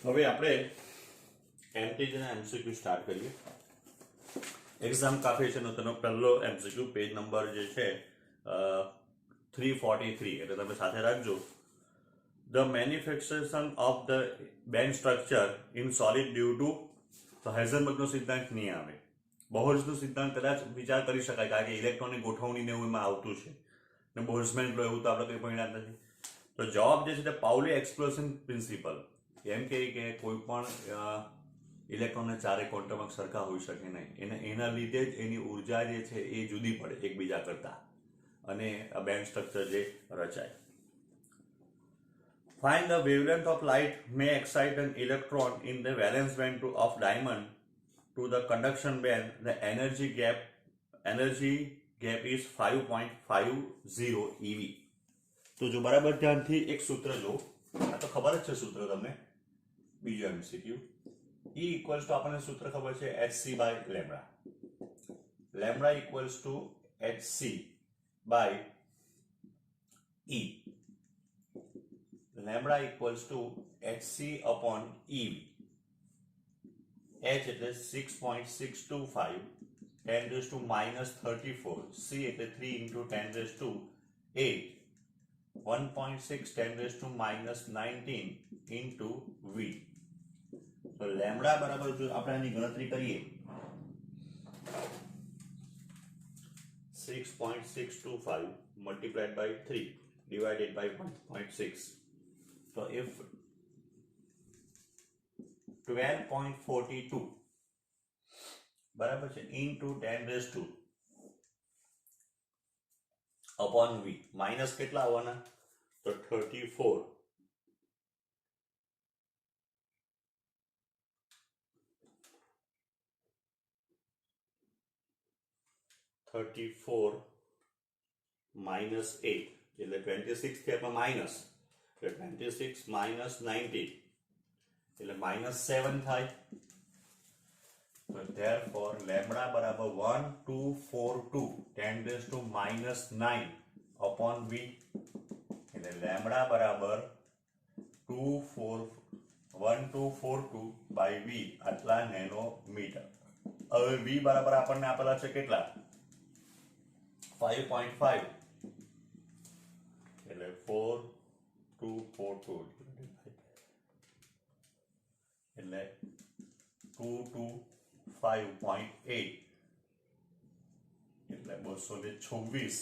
હવે આપણે એમટીજી ના એમસીક્યુ સ્ટાર્ટ કરીએ. એક્ઝામ કાફી છે તેનો પહેલો એમસીક્યુ પેજ નંબર જે છે 343 એટલે તમે સાથે રાખજો. The manifestation of the band structure in solid due to તો હાઇઝનબર્ગનો સિદ્ધાંત નહીં આવે. બોહર્સનો સિદ્ધાંત કદાચ વિચાર કરી શકાય કારણ કે ઇલેક્ટ્રોનની ગોઠવણીને એવું એમાં આવતું છે ને બોલ્ટ્ઝમેન લો એવું તો આપણે કંઈ પરિણામ નથી. તો જવાબ જે છે તે પાઉલી એક્સપ્લોઝન પ્રિન્સિપલ એમ કે કોઈ પણ ઇલેક્ટ્રોનને ચારે ક્વોન્ટમ સરખા હોઈ શકે નહીં, એના લીધે જ એની ઉર્જા જે છે એ જુદી પડે એકબીજા કરતા અને આ બેન્ડ સ્ટ્રક્ચર જે રચાય. Find the wavelength of light may excite an electron in the valence band of diamond to the conduction band. The energy gap is 5.50 eV. તો જો બરાબર ધ્યાનથી એક સૂત્ર જો, આ તો ખબર જ છે સૂત્ર તમને, બીજું એમસીક્યુ E ઇક્વલ્સ ટુ આપણને સૂત્ર ખબર છે hc by lambda. Lambda equals to hc by E. Lambda equals to hc upon ev. h એટલે 6.625 10 raised to minus 34, c એટલે 3 into 10 raised to 8, 1.6 10 raised to minus 19 into v. તો lambda બરાબર જો આપણે આની ગણતરી કરીએ 6.625 multiplied by 3 divided by 1.6. So if 12.42 બરાબર છે into 10 raised to upon v minus કેટલા આવવાના તો 34 minus 8 એટલે 26 થી આપણે માઇનસ એટલે 26 minus 90 એટલે minus 7 થાય. So therefore lambda બરાબર 1242 10 raised to minus 9 upon v એટલે lambda બરાબર 1242 by v આટલા નેનોમીટર. હવે v બરાબર આપણને આપેલા છે કેટલા 5.5 એટલે 4242 એટલે 225.8 એટલે 226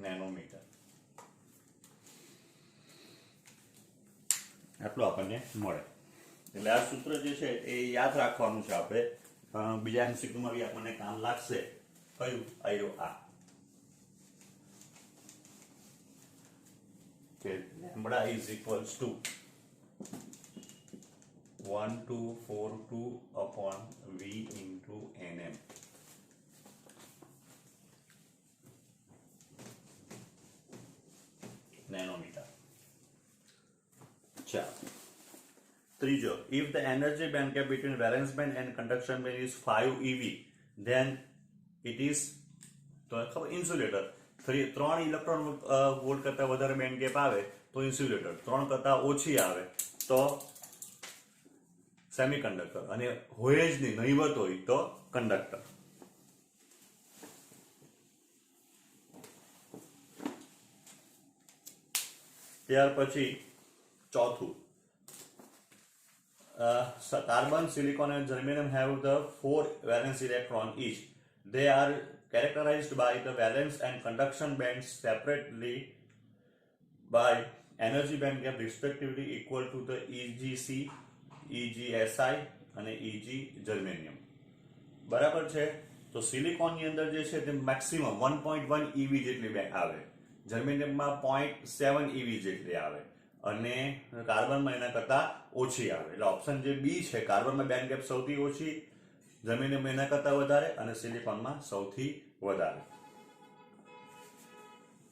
નેનોમીટર. આટલું આપણને મળે. એટલે આ સૂત્ર જે છે એ યાદ રાખવાનું છે આપણે. બીજા એમસીક્યુમાં બી આપણને કામ લાગશે. કયું આવ્યું આ કે lambda is equals to 1242 upon v into nm. Nanometer. ચાલો ત્રીજો, if the energy band gap between valence band and conduction band is 5 eV, then it is તો ખબર ઇન્સ્યુલેટર. 3 ઇલેક્ટ્રોન વોલ્ટ કરતા વધારે બેન્ડ ગેપ આવે તો ઇન્સ્યુલેટર, 3 કરતા ઓછી આવે તો સેમિકન્ડક્ટર, અને હોય જ નહીં નહીવત હોય તો કંડક્ટર. ત્યાર પછી ચોથું, carbon, silicon and germanium have the 4 valence electron each. They are characterized by the valence and conduction bands separately by energy band gap respectively equal to the EgC, EgSi અને Eg germanium. બરાબર છે. તો સિલિકોનની અંદર જે છે તે maximum 1.1 EV જેટલી આવે, જર્મેનિયમમાં 0.7 EV જેટલી આવે અને કાર્બનમાં એના કરતા ઓછી આવે. એટલે ઓપ્શન જે બી છે, કાર્બનમાં બેન્ડ ગેપ સૌથી ઓછી, જર્મેનિયમ એના કરતા વધારે અને સિલિકોનમાં સૌથી વધારે.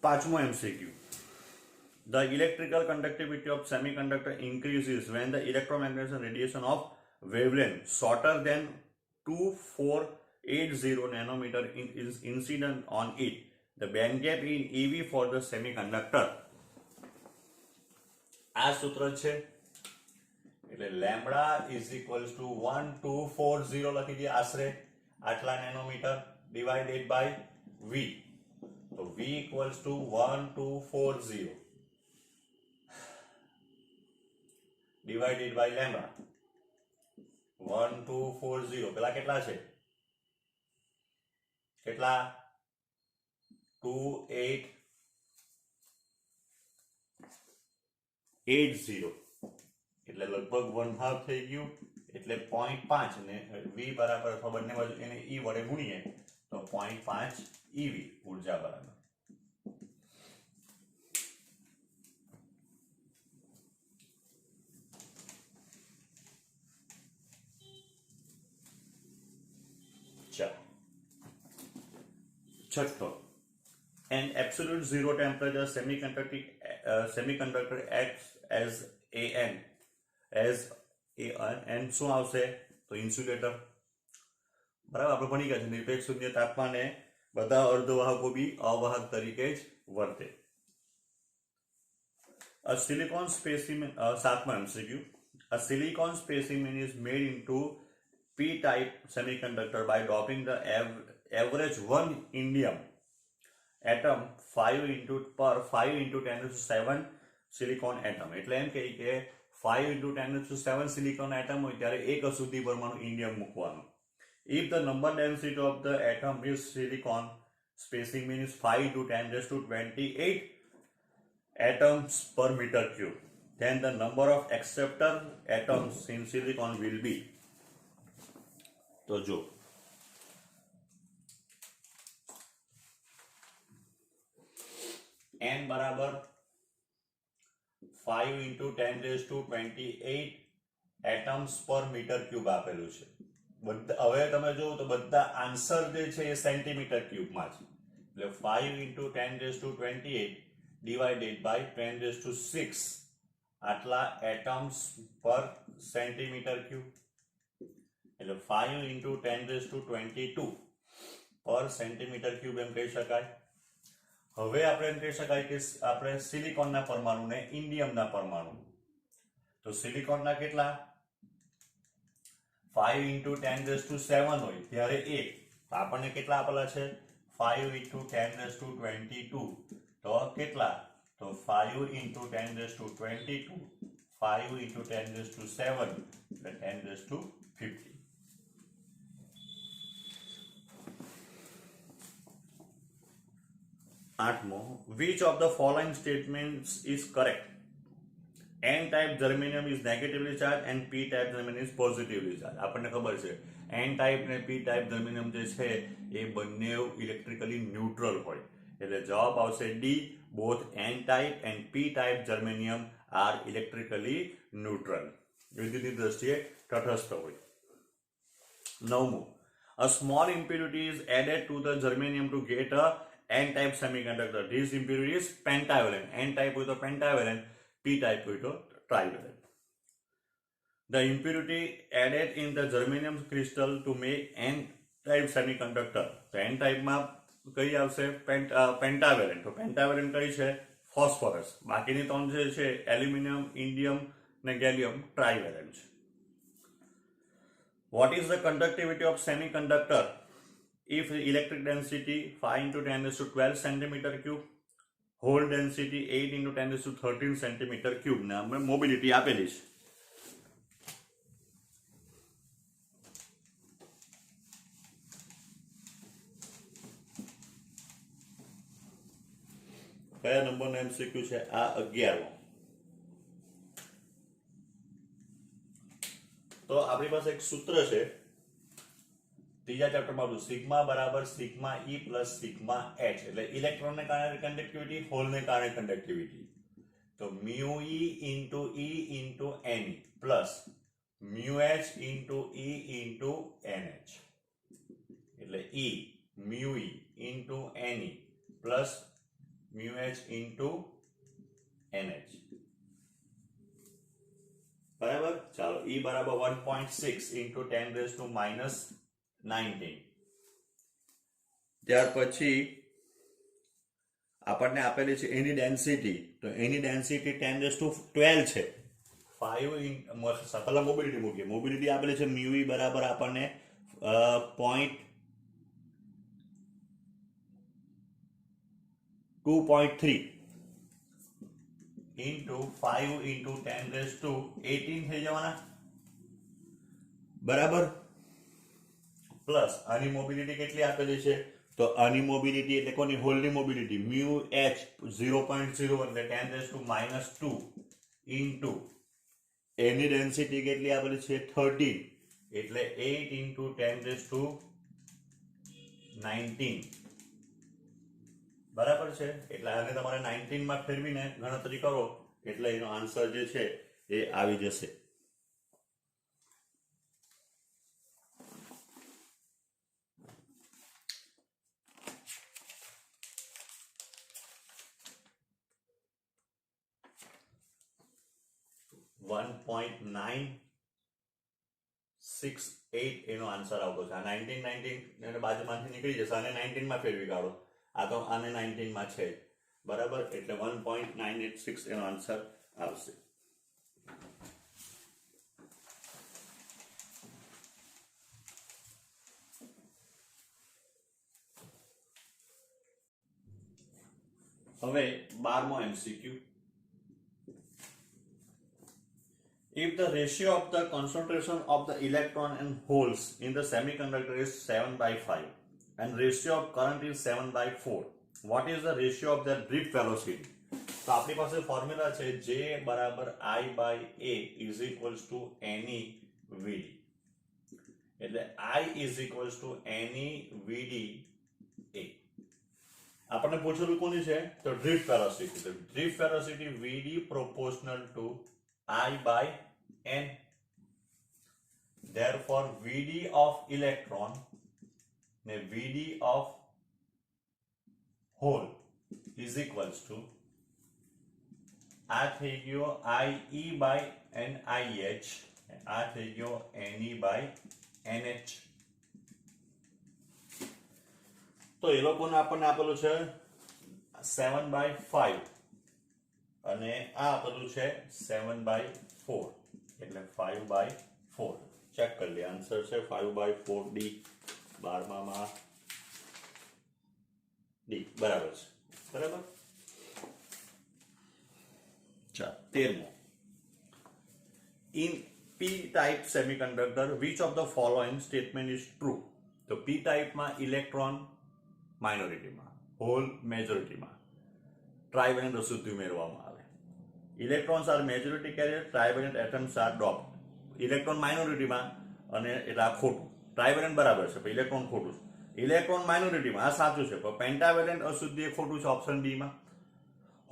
પાંચમો MCQ, the electrical conductivity of semiconductor increases when the electromagnetic radiation of wavelength shorter than 2480 nanometer is incident on it. The band gap in EV for the semiconductor. આ સૂત્ર છે એટલે લેમ્બડા ઇઝ ઇક્વલ્સ ટુ 1240 લખી દઈએ આશરે આટલા nanometre divided by v. તો v equals to 1240 divided by lambda 1240 પેલા કેટલા છે કેટલા 2880 એટલે લગભગ 1/2 થઈ ગયું એટલે 0.5 ને v બરાબર અથવા બંને બાજુ એને e વડે ગુણીએ તો 0.5 ev ઊર્જા બરાબર. छठो, an absolute zero temperature semiconductor acts as an શું આવશે તો ઇન્સ્યુલેટર બરાબર આપણે ભણી ગયા છે નિરપેક્ષ શૂન્ય તાપમાને બધા અર્ધવાહકો બી અવાહક તરીકે જ વર્તે. A silicon specimen, સાતમા MCQ, a silicon specimen is made into p-type semiconductor by doping the average one indium atom 5 into 10⁷ silicon atom. એટલે એમ કહી કે 5 into 10⁷ silicon atom હોય ત્યારે એક અશુદ્ધિ પરમાણુ ઇન્ડિયમ મૂકવાનો. If the number density of the atom is silicon specimen is 5 to 10⁻28 atoms per meter cube, then the number of acceptor atoms in silicon will be. તો જો n બરાબર 5 into 10⁻28 atoms પર metre cube આપેલું છે. હવે તમે જોવો તો બધા આન્સર જે છે એ સેન્ટીમીટર ક્યુબમાં છે એટલે 5 into 10⁻28 ડિવાઇડેડ બાય 10⁶ આટલા એટમ્સ પર સેન્ટીમીટર ક્યુબ એટલે 5 into 10⁻22 પર સેન્ટીમીટર ક્યુબ એમ કહી શકાય. હવે આપણે એમ કહી શકાય કે આપણે સિલિકોનના પરમાણુને ઇન્ડિયમના પરમાણુ તો સિલિકોનના કેટલા 5 into 10⁻7 હોય ત્યારે 1 તો આપણને કેટલા આપેલા છે 5 into 10⁻22 તો કેટલા તો 5 into 10⁻22 5 into 10⁻7 એટલે 10⁻50. આઠમો, which of the following statements is correct? N-type germanium is negatively charged and P-type germanium is positively charged. આપણને ખબર છે N-type ને P-type germanium જે છે એ બંને ઇલેક્ટ્રિકલી ન્યુટ્રલ હોય એટલે જવાબ આવશે D. both N-type and P-type germanium are electrically neutral. વિદ્યુતની દ્રષ્ટિએ તટસ્થ હોય. નવમું, a small impurity is added to the germanium to get a N-type semiconductor. This impurity is pentavalent. N-type હોય તો pentavalent, P-type હોય તો trivalent. The impurity added in the germanium crystal to make N-type semiconductor. તો N-type માં કઈ આવશે pentavalent. તો pentavalent કઈ છે ફોસ્ફરસ. બાકીની ત્રણ જે છે એલ્યુમિનિયમ, ઇન્ડિયમ ને ગેલિયમ ટ્રાઇવેલેન્ટ છે. What is the conductivity of semiconductor if electric density 5 into 10⁻12 centimeter cube, hole density 8 into 10⁻13 centimeter cube ને આપણે મોબિલિટી આપેલી છે. કયા નંબરનો MCQ છે આ 11મો. તો આપણી પાસે એક સૂત્ર છે ત્રીજા ચેપ્ટરમાં આપણું સિગ્મા બરાબર sigma E plus sigma H એટલે ઇલેક્ટ્રોનને કારણે કન્ડક્ટિવિટી, હોલને કારણે કન્ડક્ટિવિટી. તો mu E into E into Ne plus mu H into E into NH એટલે E mu E into Ne plus mu H into NH બરાબર. ચાલો E બરાબર 1.6 into 10⁻⁻19. ત્યાર પછી આપણને આપેલી છે એની ડેન્સિટી. તો એની ડેન્સિટી 10⁻12 છે 5 પહેલા મોબિલિટી મૂકીએ. મોબિલિટી આપેલી છે મ્યુ ઈ બરાબર આપણને 2.3 ઇન્ટુ 5 ઇન્ટુ 10⁻18 થઈ જવાના બરાબર. પ્લસ આની મોબિલિટી કેટલી આપેલી છે? તો આની મોબિલિટી એટલે કોની? હોલની મોબિલિટી મ્યુ એચ 0.0 એટલે 10⁻² ઇન્ટુ એની ડેન્સિટી કેટલી આપેલી છે? 13 એટલે 8 ઇન્ટુ 10⁻19 બરાબર છે. એટલે આને તમારે 19 માં ફેરવીને ગણતરી કરો એટલે એનો આન્સર જે છે એ આવી જશે. .968 એનો આન્સર આવતો છે. આ 19 બાજુમાંથી નીકળી જશે અને 19 માં ફેરવી કાઢો. આ તો આને 19 માં છે બરાબર. એટલે 1.986 એનો આન્સર આવશે. હવે 12મો MCQ. If the ratio of the concentration of the electron and holes in the semiconductor is 7/5 and ratio of current is 7/4, what is the ratio of the drift velocity? તો આપણી પાસે ફોર્મ્યુલા છે J બરાબર I/A is equals to NE VD. એટલે I is equals to NE VD A. આપણને પૂછેલું કોની છે? તો ડ્રિફ્ટ વેલોસિટી. તો drift velocity VD proportional to I/N. Therefore, VD of electron ne VD of hole is equals to આ થઈ ગયો IE/NIH, આ થઈ ગયો NE/NH. તો એ લોકોને આપણને આપેલું છે 7/5 અને આ આપેલું છે 7/4 એટલે 5/4. ચેક કરી લે. આન્સર છે 5/4 D. 12માં D બરાબર છે. બરાબર. ચાલ 13મો. In p-type semiconductor which of the following statement is true? તો p type માં ઇલેક્ટ્રોન માઇનોરિટીમાં, હોલ મેજોરિટીમાં, ટ્રાઇવેલન્ટ અશુદ્ધિ ઉમેરવામાં આવે. Electrons are majority carrier, trivalent atoms are doped. Electron માઇનોરિટીમાં અને એટલે આ ખોટું. ટ્રાઇવેલન્ટ બરાબર છે પણ ઇલેક્ટ્રોન ખોટું છે. ઇલેક્ટ્રોન માઇનોરિટીમાં આ સાચું છે પણ પેન્ટાવેલન્ટ અશુદ્ધિ એ ખોટું છે. ઓપ્શન ડી માં.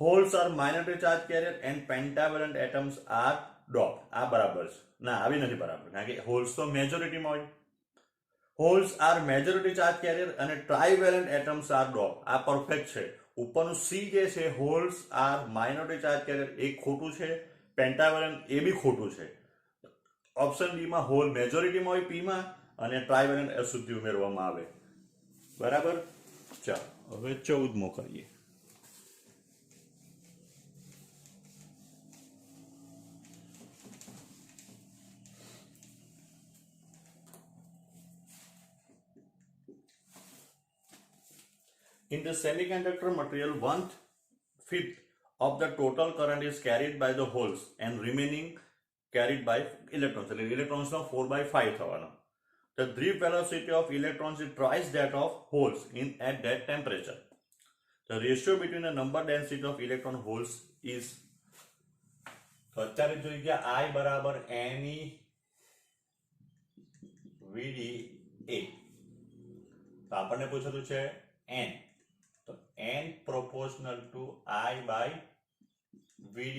Holes are minority charge carrier and pentavalent atoms are doped. આ બરાબર છે. ના, આવી નથી બરાબર, કારણ કે હોલ્સ તો મેજોરિટીમાં હોય. Holes are majority charge carrier અને ટ્રાઇવેલન્ટ એટમ્સ આર ડ્રોપ. આ પરફેક્ટ છે. ઉપરનું સી જે છે holes are minority charge carrier એ ખોટું છે. પેન્ટાવેલન્ટ એ બી ખોટું છે. ઓપ્શન ડી માં હોલ મેજોરિટીમાં હોય પી માં અને ટ્રાઇવેલન્ટ અશુદ્ધિ ઉમેરવામાં આવે. બરાબર. ચાલો હવે 14મો કરીએ. In the semiconductor material, 1/5 of the total current is carried by the holes and remaining carried by electrons. એટલે electronsનો 4/5 થવાનો. The drift velocity of electrons is twice that of holes at that temperature. The ratio between the number density of electron holes is. તો અત્યારે જોઈ ગયા I બરાબર NE VD A. તો આપણને પૂછેલું છે N. તો N proportional to I/VD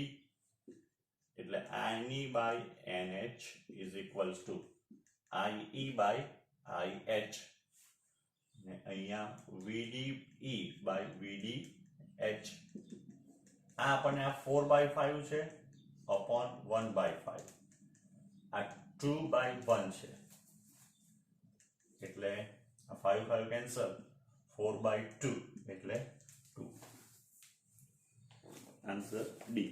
એટલે NE/NH is equals to IE/IH ને અહીંયા VDE/VDH. આ આપણને આ 4/5 છે upon 1/5. આ 2/1 છે એટલે આ 5 કેન્સલ. 4/2 એટલે 2. Answer D.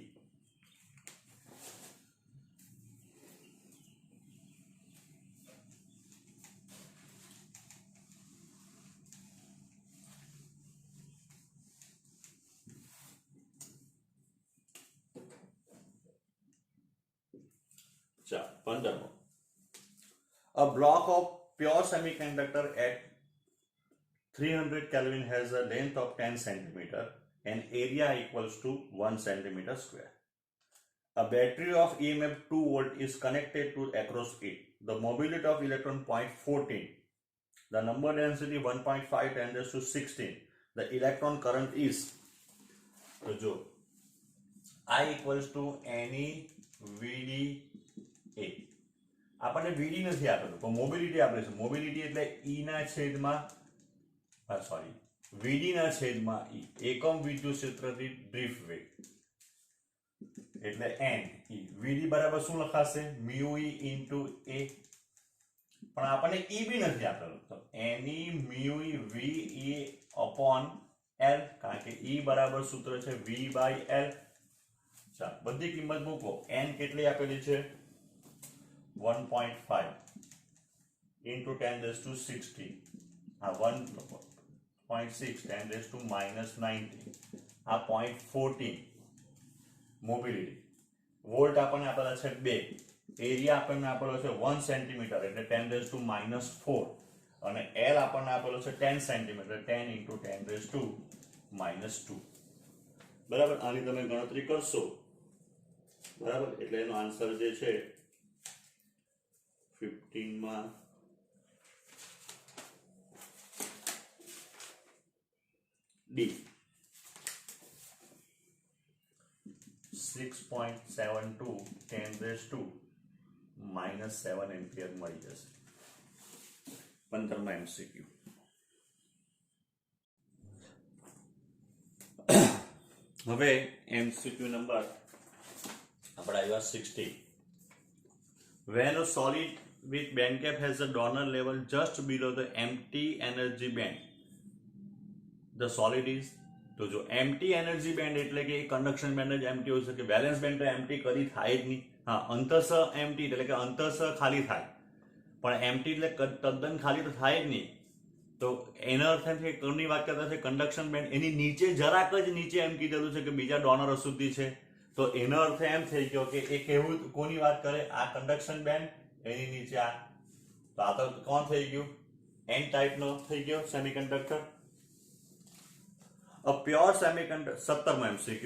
15. A block of pure semiconductor at 300 Kelvin has a length of 10 centimeter and area equals to 1 centimeter square. A battery of EMF 2 volt is connected to across it. The mobility of electron 0.14. The number density 1.5 10 raised to 16. The electron current is, તો જો I equals to NE VDA. આપણને VD નથી આપેલું પણ mobility આપેલી છે. Mobility એટલે E ના છેદમાં સોરી VD ના છેદમાં E. એકમ વિદ્યુત ક્ષેત્રથી ડ્રિફ્ટ વેગ એટલે N E. VD બરાબર શું લખાશે? mu E into A. પણ આપણને E બી નથી આપેલું તો NE mu E VE upon L, કારણ કે E બરાબર સૂત્ર છે V by L. ચાલો બધી કિંમત મૂકો. N કેટલી આપેલી છે? 1.5 into 10 raised to 16. 1.6 10 raised to minus 90. 0.14 mobility. Volt આપણને આપેલા છે 2. એરિયા આપણને આપેલો છે 1 સેન્ટીમીટર એટલે 10 raised to minus 4 અને L આપણને આપેલો છે 10 centimetre 10 into 10 raised to minus 2. બરાબર, આની તમે ગણતરી કરશો બરાબર એટલે એનો આન્સર જે છે 15 માં D 6.72 10 raised to minus 7 ampere મળી જશે. 15માં MCQ. હવે MCQ નંબર આપણે આવ્યા 60. When a solid with band gap has a donor level just below the empty energy band, the solid is, તો જો empty energy band એટલે કે કંડક્શન બેન્ડ જ empty હોઈ શકે. વેલેન્સ બેન્ડ તો empty કરી થાય જ નહીં. હા, અંતઃશ empty એટલે કે અંતઃશ ખાલી થાય, પણ empty એટલે તદ્દન ખાલી તો થાય જ નહીં. તો એનો અર્થ એમ છે કોની વાત કરતા છે? કંડક્શન બેન્ડ એની નીચે જરાક જ નીચે એમ કીધેલું છે કે બીજા ડોનર અશુદ્ધિ છે. તો એનો અર્થ એમ થઈ ગયો કે એ કેવું કોની વાત કરે? આ કંડક્શન બેન્ડ એની નીચે આ. તો આ તો કોણ થઈ ગયું? એન ટાઈપનો થઈ ગયો semiconductor. A pure semiconductor 17માં MCQ.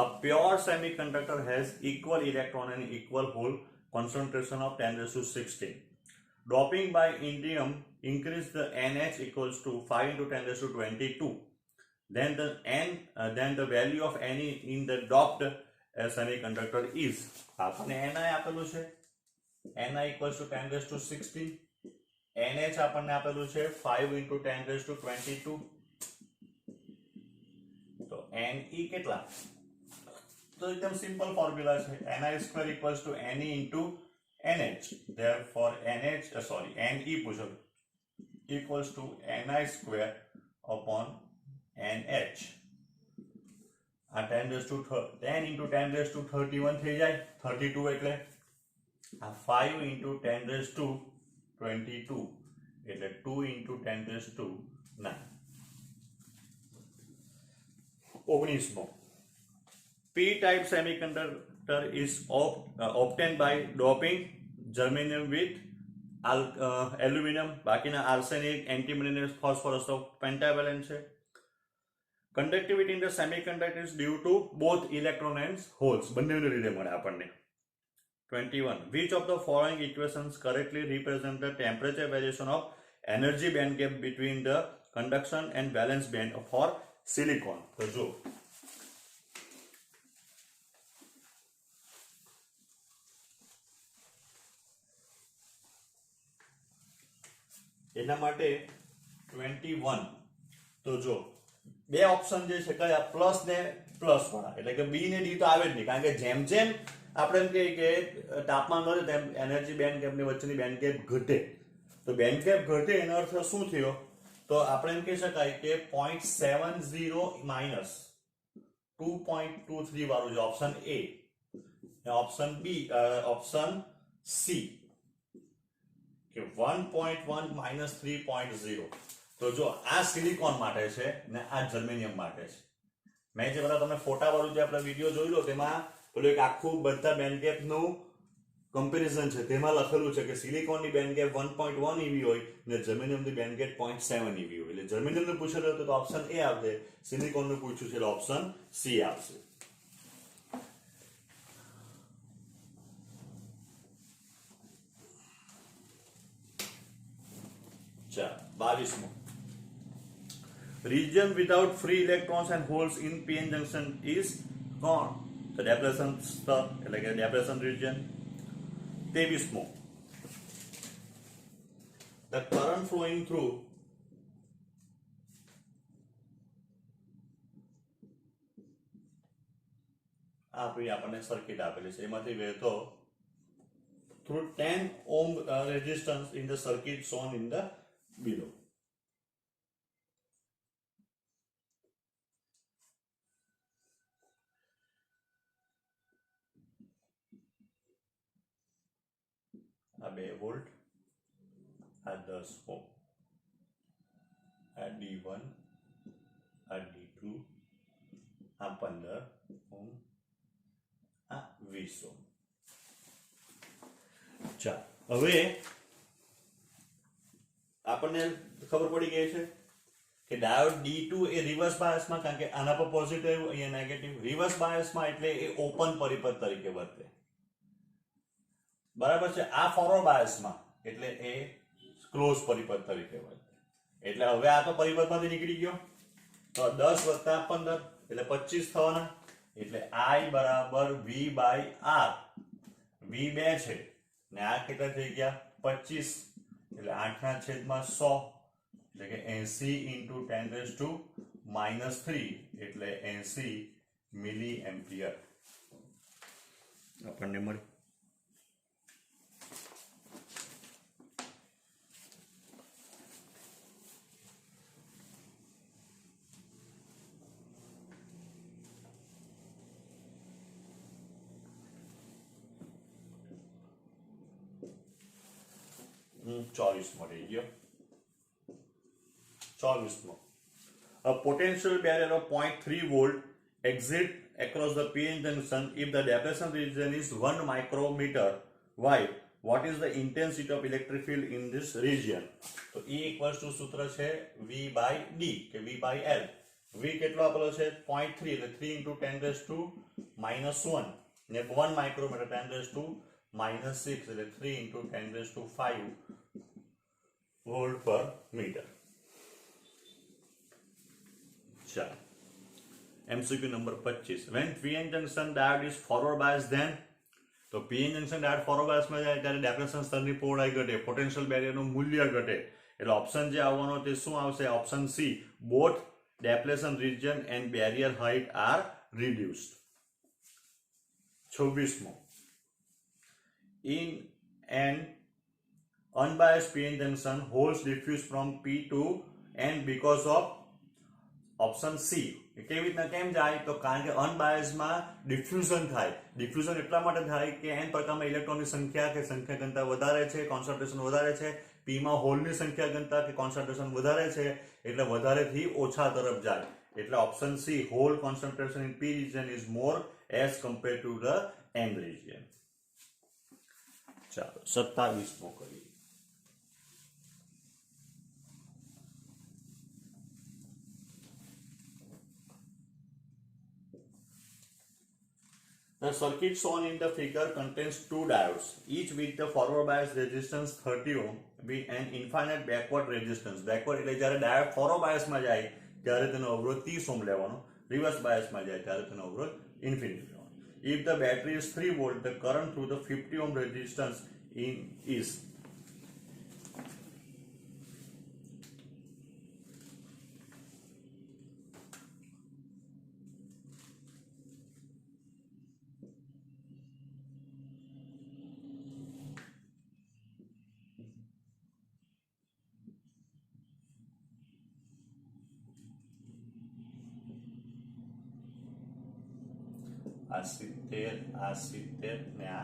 A pure semiconductor has equal electron and equal hole concentration of 10 raised to 16. Doping by indium increase the NH equals to 5 into 10 raised to 22. Then the value of Ni in the doped semiconductor is. આપણને Ni આપેલું છે Ni equals to 10 raised to 16. NH આપણને આપેલું છે 5 into 10 raised to 22. તો Ne કેટલા? તો એકદમ સિમ્પલ ફોર્મ્યુલા છે. Ni square equals to Ne into NH. Therefore Ne પૂછો equals to Ni square upon NH. આ 10 raised to 10 into 10 raised to 31 થઈ જાય. 32 એટલે 5 into 10 raised to 22 એટલે 2 into 10 raised to 9. 19. P-type semiconductor is obtained by doping germanium with aluminum. બાકીના arsenic, antimoney, phosphorus તો pentavalent છે. Conductivity in the semiconductor is due to both electron and holes. બંનેને લીધે મળે આપણને. 21. Which of the following equations correctly represent the temperature variation of energy band gap between the conduction and valence band for silicon? તો જો એના માટે 21 તો જો બે ઓપ્શન જે છે કયા? પ્લસ ને પ્લસ વાળા એટલે કે બી ને ડી તો આવે જ નહીં, કારણ કે જેમ જેમ આપણે એમ કહીએ કે તાપમાન વધે તેમ એનર્જી બેન્ડ ગેપની વચ્ચેની બેન્ડ ગેપ ઘટે. તો બેન્ડ ગેપ ઘટે એનો અર્થ શું થયો? તો આપણે એમ કહી શકાય કે 0.70 માઇનસ 2.23 વાળું છે option A. Option B option C કે 1.1 માઇનસ 3.0. તો જો આ સિલિકોન માટે છે ને આ જર્મેનિયમ માટે છે. મેં જે બધા તમને ફોટા વાળું જે આપણે વિડીયો જોઈ લો તેમાં પેલું એક આખું બધા બેન્ડ ગેપનું કમ્પેરિઝન છે, તેમાં લખેલું છે કે સિલિકોનની બેન્ડ ગેપ 1.1 EV હોય ને જર્મેનિયમની બેન્ડ ગેપ 0.7 EV હોય. એટલે જર્મેનિયમનું પૂછેલું હતું તો ઓપ્શન એ આવશે, સિલિકોનનું પૂછ્યું છે એટલે ઓપ્શન સી આવશે. ચાલો 22મો. Region without free electrons and holes in p-n junction is કોણ? તો ડેપ્લેશન સ્તર એટલે કે depletion region. 23મો. The current flowing through આપણને સર્કિટ આપેલી છે, એમાંથી વહેતો through 10 ohm resistance in the circuit shown in the below. આ 2 વોલ્ટ, આ 10 ઓહમ, આ D1, આ D2, આ 15 ઓહમ, આ 20 ઓહમ. ચાલો હવે આપણને ખબર પડી ગઈ છે કે ડાયોડ D2 એ રિવર્સ બાયસમાં, કારણ કે આના પર પોઝિટિવ અહીંયા નેગેટિવ, રિવર્સ બાયસમાં એટલે એ ઓપન પરિપથ તરીકે વર્તે, બરાબર છે. આ ફોરવર્ડ બાયસમાં એટલે એ ક્લોઝ પરિપથ તરીકે વર્તે. એટલે હવે આ તો પરિપથમાંથી નીકળી ગયો, તો 10 + 15 એટલે 25 થવાના. એટલે I બરાબર V બાય R, V 2 છે ને આ કેટલા થઈ ગયા 25, એટલે 8/100 એટલે કે 80 × 10⁻³ એટલે 80 મિલી એમ્પિયર આપણને મળે. રહી ગયો 24મો. A potential barrier of 0.3 volt exit across the PN junction if the depletion region is 1 micrometer wide. What is the intensity of electric field in this region? તો E = સૂત્ર છે V/D કે V/L. V કેટલો આપેલો છે 0.3 એટલે 3 × 10⁻⁻1 ને 1 micrometer 10⁻⁻6 એટલે 3 × 10⁵ વોલ્ટ પર મીટર. ચાલો MCQ number 25. When PN junction diode is forward bias then, તો PN junction diode forward bias માં જાય ત્યારે ડેપ્લેશન સ્તરની પહોળાઈ ઘટે, પોટેન્શિયલ બેરિયરનું મૂલ્ય ઘટે. એટલે ઓપ્શન જે આવવાનો તે શું આવશે? Option C, both depletion region and barrier height are reduced. 26મો. In an unbiased PN junction, holes diffuse from P to N because of option C. કેવી રીતના કેમ જાય? તો કારણ કે અનબાયસમાં ડિફ્યુઝન થાય. ડિફ્યુઝન એટલા માટે થાય કે n પ્રકારમાં ઇલેક્ટ્રોનની સંખ્યા કે સંખ્યા ઘનતા વધારે છે, કોન્સન્ટ્રેશન વધારે છે. P માં હોલની સંખ્યા ઘનતા કે કોન્સન્ટ્રેશન વધારે છે એટલે વધારેથી ઓછા તરફ જાય. એટલે option C, hole concentration in P region is more as compared to the N region. ચાલો 27મો કરીએ. The circuit shown in the figure contains two diodes, each with the forward bias resistance 30 ohm with an infinite backward resistance. Backward એટલે જ્યારે diode forward બાયસમાં જાય ત્યારે તેનો અવરોધ 30 ohm લેવાનો, reverse બાયસમાં જાય ત્યારે તેનો અવરોધ ઇન્ફિનિટી લેવાનો. If the battery is 3 volt, the current through the 50 ohm resistance is આ 70 ને આ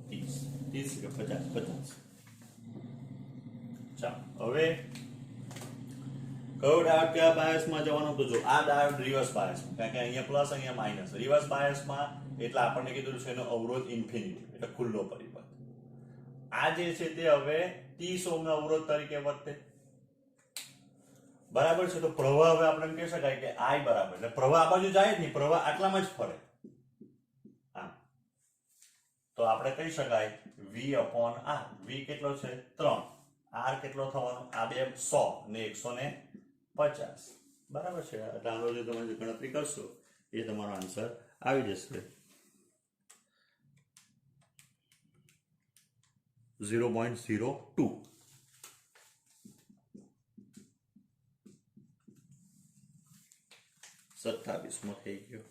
30 કે 50. ચાલો હવે કયો ડાયોડ કયા બાયસમાં જવાનો? તો જો આ ડાયોડ રિવર્સ બાયસમાં, કારણ કે અહીંયા પ્લસ અહીંયા માઇનસ. રિવર્સ બાયસમાં એટલે આપણને કીધું છે એનો અવરોધ ઇન્ફિનિટી એટલે ખુલ્લો પરિપથ. આ જે છે તે હવે 30 ઓહ્મનો અવરોધ તરીકે વર્તે. બરાબર છે. તો પ્રવાહ હવે આપણે એમ કહી શકાય કે I બરાબર, એટલે પ્રવાહ આ બાજુ જાય જ નહીં, પ્રવાહ આટલામાં જ ફરે. તો આપણે કહી શકાય V/R. V કેટલો છે? 3. R કેટલો થવાનો? આ બે 100 ને 150. બરાબર છે. એટલે આનો જે તમે ગણતરી કરશો એ તમારો આન્સર આવી જશે 0.02. 27મો થઈ ગયો.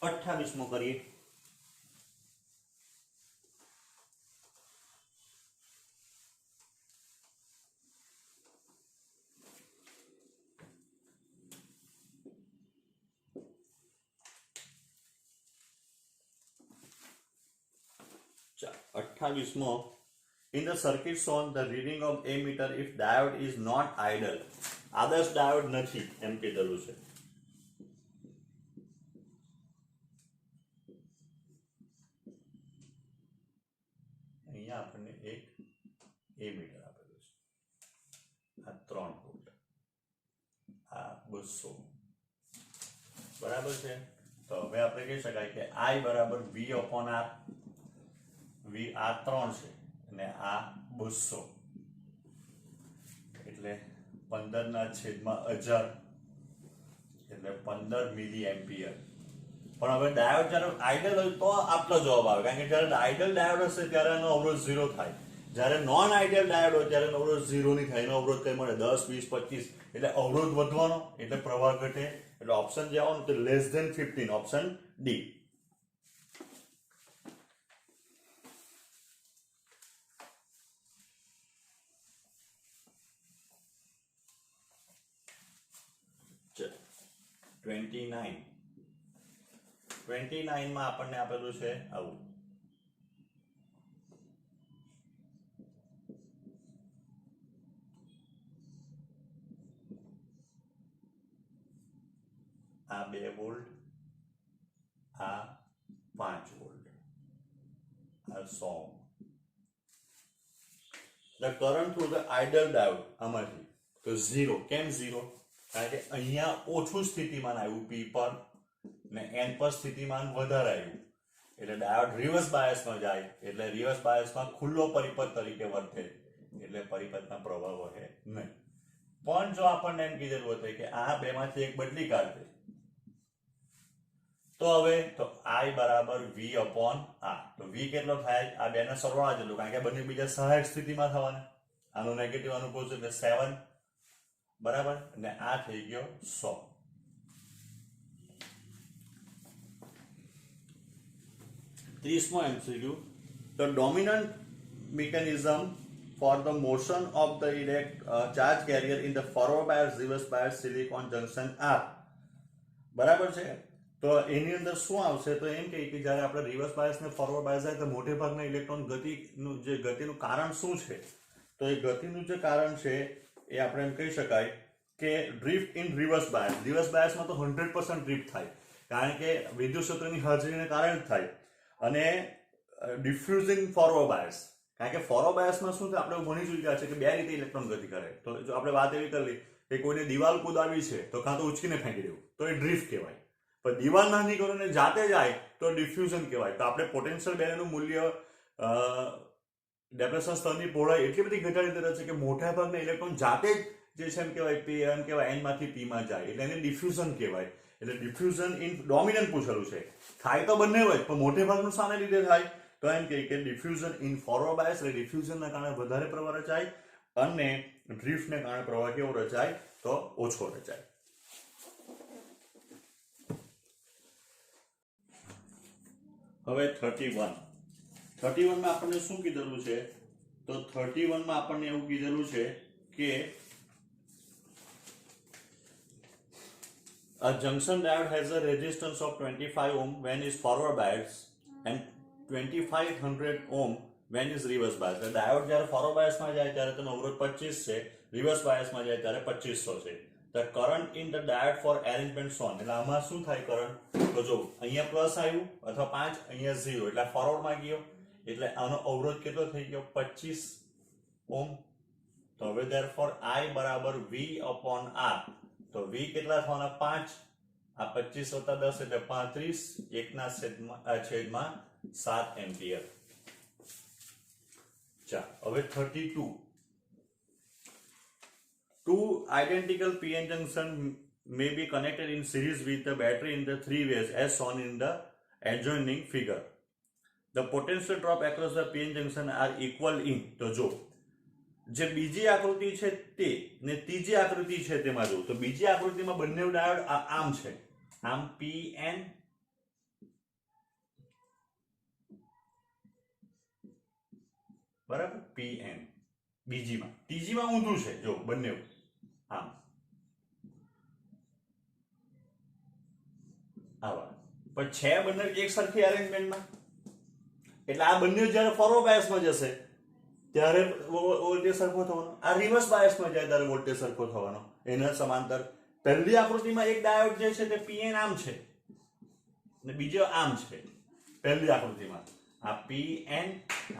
28મો કરીએ. In the circuit shown, the reading of ammeter if diode is not idle. આદર્શ ડાયોડ નથી એમ કીધેલું છે. અહીંયા આપણને એક એમીટર આપેલું છે. આ 3 વોલ્ટ, આ 200. બરાબર છે. તો હવે આપણે કહી શકાય કે I બરાબર V/R. V આ 3 છે અને આ 200 એટલે 15/1000 એટલે 15 મિલી એમ્પિયર. પણ હવે ડાયોડ જ્યારે આઇડલ હોય તો આટલો જવાબ આવે, કારણ કે જ્યારે આઇડલ ડાયોડ હશે ત્યારે એનો અવરોધ 0 થાય. જ્યારે નોન આઇડલ ડાયોડ હોય ત્યારે એનો અવરોધ 0 નહીં થાય. એનો અવરોધ કઈ મળે? 10, 20, 25. એટલે અવરોધ વધવાનો એટલે પ્રવાહ ઘટે. એટલે ઓપ્શન જે આવવાનું તે <15. Option D. ચલો 29 માં આપણને આપેલું છે આવું. આ 2 વોલ્ટ, આ 5 વોલ્ટ, આ 100. The current through the idle diode આમાંથી તો 0. કેમ 0? કારણ કે અહીંયા ઓછું સ્થિતિમાન આવ્યું P પર ને N પર સ્થિતિમાન વધારે આવ્યું. એટલે ડાયોડ રિવર્સ બાયસમાં જાય એટલે રિવર્સ બાયસમાં ખુલ્લો પરિપથ તરીકે વર્તે. એટલે પરિપથમાં પ્રવાહ વહે નહીં. પણ જો આપણને એમ કીધેલું હતું કે આ બેમાંથી એક બદલી કાઢે તો હવે તો I બરાબર V/R. તો V કેટલો થાય? આ બેના સરવાળા જેટલું, કારણ કે બંને બીજા સહાયક સ્થિતિમાં થવાના. આનું નેગેટિવ આનું પોઝિટિવ એટલે 7. બરાબર. અને આ થઈ ગયો 100. ત્રીસમો MCQ. The dominant mechanism for the motion of the charge carrier in the forward bias reverse bias silicon junction are. બરાબર છે. તો એની અંદર શું આવશે? તો એમ કે જ્યારે આપણે રિવર્સ બાયસ ને ફોરવર્ડ બાયસ જાય તો મોટે ભાગના ઇલેક્ટ્રોન ગતિનું કારણ શું છે? તો એ ગતિનું જે કારણ છે એ આપણે એમ કહી શકાય કે drift in reverse bias. Reverse બાયસમાં તો 100% ડ્રિફ્ટ થાય, કારણ કે વિદ્યુત ક્ષેત્રની હાજરીને કારણે થાય. અને ડિફ્યુઝિંગ ફોરવર્ડ બાયસ, કારણ કે ફોરવર્ડ બાયસમાં શું થાય? આપણે ભણી ચૂક્યા છે કે 2 રીતે ઇલેક્ટ્રોન ગતિ કરે. તો જો આપણે વાત એવી કરી કે કોઈને દિવાલ કુદાવી છે તો કાં તો ઉચકીને ફેંકી દેવું, તો એ ડ્રિફ્ટ કહેવાય. પણ દિવાલ નાની કરો ને જાતે જાય તો ડિફ્યુઝન કહેવાય. તો આપણે પોટેન્શિયલ બેરિયરનું મૂલ્ય ડેપ્રેશન સ્તરની પહોળાઈ એટલી બધી ઘટાડી દીધી છે કે મોટા ભાગના ઇલેક્ટ્રોન જાતે જ જે છે એમ કહેવાય N માંથી P માં જાય, એટલે એને ડિફ્યુઝન કહેવાય. એટલે ડિફ્યુઝન ઇન ડોમિનન્ટ પૂછેલું છે. થાય તો બંને હોય પણ મોટે ભાગનું શાને લીધે થાય? તો એમ કે ડિફ્યુઝન ઇન ફોરવર્ડ બાયસ, એટલે ડિફ્યુઝનના કારણે વધારે પ્રવાહ રચાય અને ડ્રિફ્ટને કારણે પ્રવાહ કેવો રચાય? તો ઓછો રચાય. હવે 31 માં આપણને શું કીધેલું છે? તો 31 માં આપણને એવું કીધેલું છે કે a junction diode has a resistance of 25 ohm when is forward biased and 2500 ohm when is reverse bias. એટલે ડાયોડ જ્યારે ફોરવર્ડ બાયસમાં જાય ત્યારે તેનો અવરોધ 25 છે, રિવર્સ બાયસમાં જાય ત્યારે 2500 છે. The current in the diode for arrangement shown. એટલે આમાં શું થાય કરંટ? તો જો અહીંયા પ્લસ આવ્યું અથવા 5, અહીંયા 0, એટલે ફોરવર્ડમાં ગયો, એટલે આનો અવરોધ કેટલો થઈ ગયો? 25 ઓહમ. તો હવે therefore I બરાબર V upon R. તો V કેટલા થવાના? 5. આ 25 વત્તા 10 એટલે 35, 1 છેદમાં 7 એમ્પિયર. ચાલો હવે 32. Two identical PN junction may be connected in series with the battery in the three ways as shown in the adjoining figure. The potential drop across the PN junction are equal in. તો જો જે બીજી આકૃતિ છે તે ને ત્રીજી આકૃતિ છે તેમાં જો, તો બીજી આકૃતિમાં બંને ડાયોડ આમ છે, આમ PN બરાબર, PN બીજીમાં, ત્રીજીમાં ઊંધું છે જો બંને આમ આવા, પણ છે બંને એક સરખી અરેન્જમેન્ટમાં. એટલે આ બંને જ્યારે ફોરવર્ડ બાયસમાં જશે ત્યારે વોલ્ટેજ સરખો થવાનો, આ રિવર્સ બાયસમાં જાય ત્યારે વોલ્ટેજ સરખો થવાનો. એના સમાંતર પહેલી આકૃતિમાં એક ડાયોડ જે છે તે PN આમ છે અને બીજો આમ છે. પહેલી આકૃતિમાં આ PN,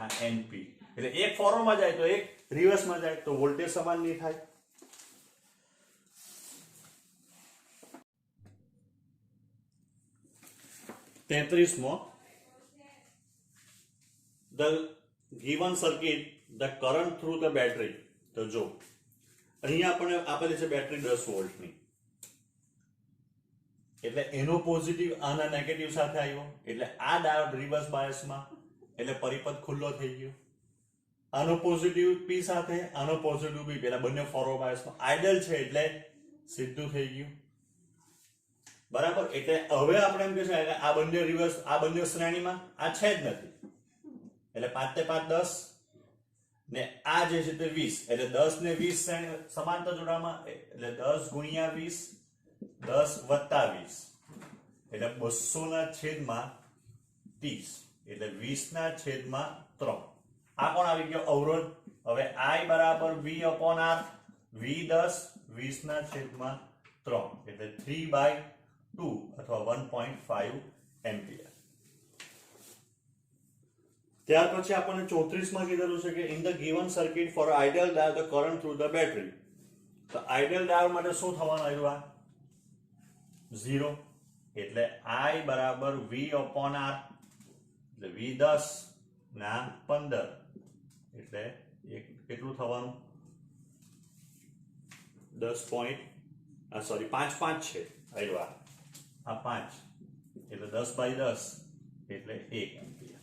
આ NP, એટલે એક ફોરવર્ડમાં જાય તો એક રિવર્સમાં જાય તો વોલ્ટેજ સમાન નહીં થાય. તેત્રીસમો, the given circuit, the current through the battery. તો જો અહીંયા આપણે આપેલી છે બેટરી 10 વોલ્ટની, એટલે એનો પોઝિટિવ આના નેગેટિવ સાથે આવ્યો, એટલે આ ડાયોડ રિવર્સ બાયસમાં, એટલે પરિપથ ખુલ્લો થઈ ગયો. આનો પોઝિટિવ P સાથે, આનો પોઝિટિવ P, પેલા બંને ફોરવર્ડ બાયસમાં આઇડલ છે એટલે સીધું થઈ ગયું બરાબર. એટલે હવે આપણે એમ કહે છે કે આ બંને રિવર્સ, આ બંને શ્રેણીમાં, આ છે જ નથી, એટલે 5 ને 5 10 ને આ જે છે તે 20, એટલે 10 ને 20 સમાંતર જોડામાં, એટલે 10 ગુણ્યા 20, 10 વત્તા 20, એટલે 200 ના છેદમાં 30, એટલે 20 ના છેદમાં 3. આ કોણ આવી ગયો? અવરોધ. હવે I બરાબર V upon R, V 10, 20 ના છેદમાં 3, એટલે 3/2 અથવા 1.5 એમ્પિયર. ત્યાર પછી આપણને 34માં કીધેલું છે કે in the given circuit for ideal diode the current through the battery. તો આઇડિયલ ડાયોડ માટે શું થવાનું આવ્યું? આ 0, એટલે I બરાબર V upon R, એટલે V 10 ના 15, એટલે કેટલું થવાનું? 5 છે આવ્યું, આ 5, એટલે 10/10 એટલે 1 ampere.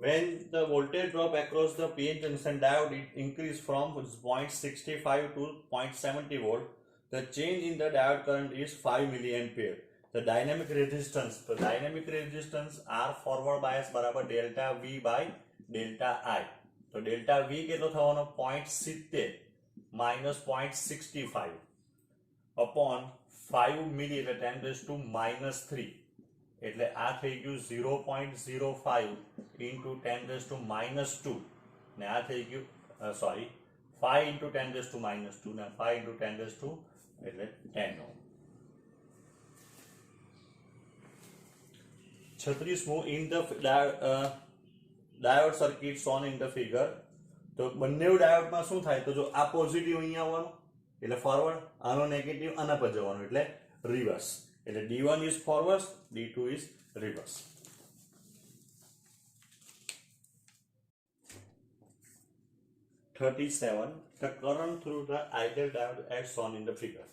When the voltage drop across the PN junction diode it increase from 0.65 to 0.70 volt, the change in the diode current is 5 milliampere. The dynamic resistance, the dynamic resistance R forward bias બરાબર delta V by delta I. તો delta V કેટલો થવાનો? 0.70 minus 0.65 upon 5 milli, એટલે 10⁻³ એટલે આ થઈ ગયું 0.05 into 10⁻², ને આ થઈ ગયું 5 into 10⁻², ને 5 into 10⁻² એટલે 10 ohm. 36મું, in the diode circuit shown in the figure. તો બંને ડાયોડમાં શું થાય? તો જો આ પોઝિટિવ અહીંયા આવવાનું એટલે ફોરવર્ડ, આનો નેગેટિવ આના પર જવાનું એટલે રિવર્સ. એટલે D1 is forward, D2 is reverse. The current through the ideal diode as shown in the figure.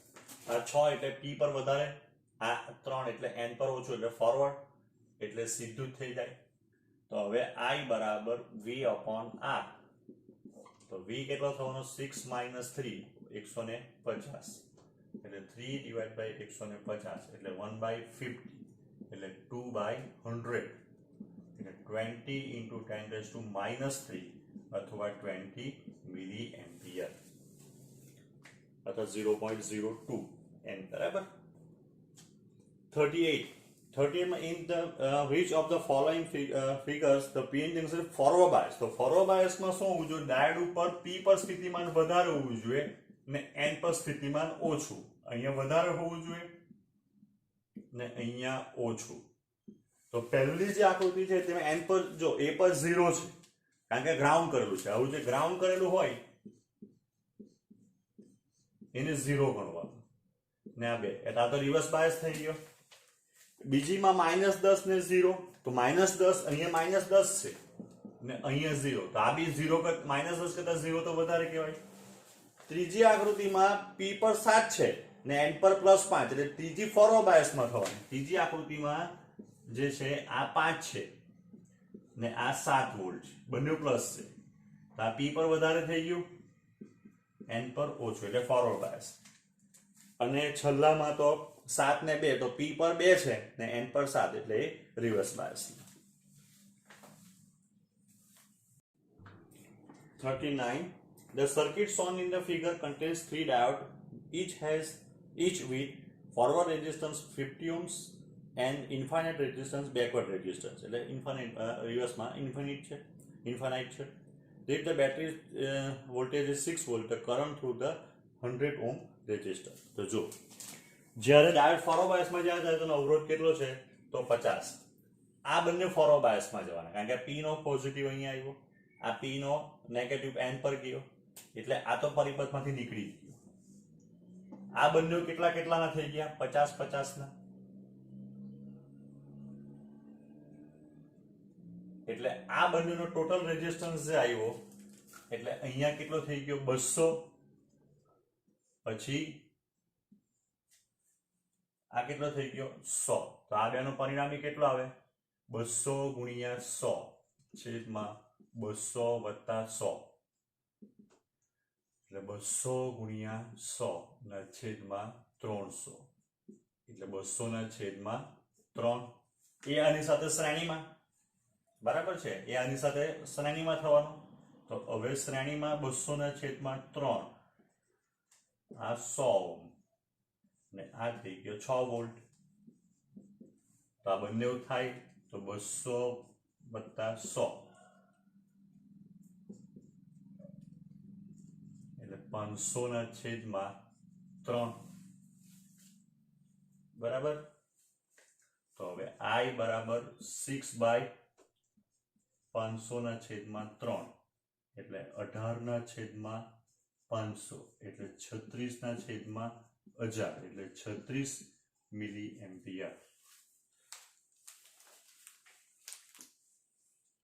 આ 6 એટલે P પર વધારે, આ 3 એટલે N પર ઓછું એટલે ફોરવર્ડ, એટલે સીધું જ થઈ જાય. તો હવે I બરાબર V upon R. તો V કેટલો થવાનો? 6 minus 3, 150, એટલે 3 divided by 150 એટલે 1/50, એટલે 2/100, એટલે 20 into 10⁻³ અથવા 20 મિલી એમ્પિયર અથવા 0.02 એમ બરાબર. 38. 38 in the which of the following figures the PN junction forward bias. તો ફોરવર્ડ બાયસમાં શું હોવું જોઈએ? ડાયોડ ઉપર P પર સ્થિતિમાન વધારે હોવું જોઈએ ને N પર સ્થિતિમાન ઓછું. અહીંયા વધારે હોવું જોઈએ ને અહીંયા ઓછું. તો પહેલી જે આકૃતિ છે તેમાં N પર જો A પર 0 છે કારણ કે ગ્રાઉન્ડ કરેલું છે. આવું જે ગ્રાઉન્ડ કરેલું હોય એને 0 ગણવાનું ને આ 2 એટલે આ તો રિવર્સ બાયસ થઈ ગયો. બીજીમાં -10 ને 0 તો -10 અહીંયા -10 છે ને અહીંયા 0 તો આ બી 0 -10 કરતા 0 તો વધારે કહેવાય. ત્રીજી આકૃતિમાં P પર 7 છે ને N પર +5 એટલે ત્રીજી ફોરવર્ડ બાયસમાં થવાની. ત્રીજી આકૃતિમાં જે છે આ 5 છે ને આ 7 વોલ્ટ છે, બંને પ્લસ છે તો આ P પર વધારે થઈ ગયું, N પર ઓછું એટલે ફોરવર્ડ બાયસ. અને છેલ્લામાં તો 7 ને 2 તો P પર 2 છે ને N પર 7 એટલે reverse bias. 39. The circuit shown in the figure contains 3 diodes, each with forward resistance 50 ohms and infinite resistance backward resistance. એટલે infinite reverseમાં infinite છે. If the battery voltage is 6 volt, the current through the 100 ohm resistor. તો જો જ્યારે diode forward બાયસમાં જાય ત્યારે તેનો અવરોધ કેટલો છે? તો 50. આ બંને ફોરવર્ડ બાયસમાં જવાના કારણ કે P નો પોઝિટિવ અહીંયા આવ્યો, આ P નો નેગેટિવ N પર ગયો એટલે આ તો પરિપથમાંથી નીકળી ગયો. આ બંને કેટલાના થઈ ગયા? 50 ના. એટલે આ બંનેનો ટોટલ રેઝિસ્ટન્સ જે આવ્યો એટલે અહીંયા કેટલો થઈ ગયો? 200. પછી આ કેટલો થઈ ગયો? 100. તો આ બેનો પરિણામી કેટલો આવે? 200 ગુણ્યા 100 છેદમાં 200 વત્તા 100 એટલે 200 ગુણ્યા 100 ના છેદમાં 300 એટલે 200 ના છેદમાં 3. એ આની સાથે શ્રેણીમાં, બરાબર છે? એ આની સાથે શ્રેણીમાં થવાનું. તો હવે શ્રેણીમાં 200 ના છેદમાં 3 આ 100 ઓહ્મ ને આ થઈ ગયો 6 વોલ્ટ. તો આ બંને થાય તો 200 વત્તા 100 એટલે 500 ના છેદમાં 3. બરાબર? તો હવે I બરાબર 6/500 ના છેદમાં 3 એટલે 18 ના છેદમાં 500 એટલે 36 ના છેદમાં 1000 એટલે 36 મિલી એમ્પિયર.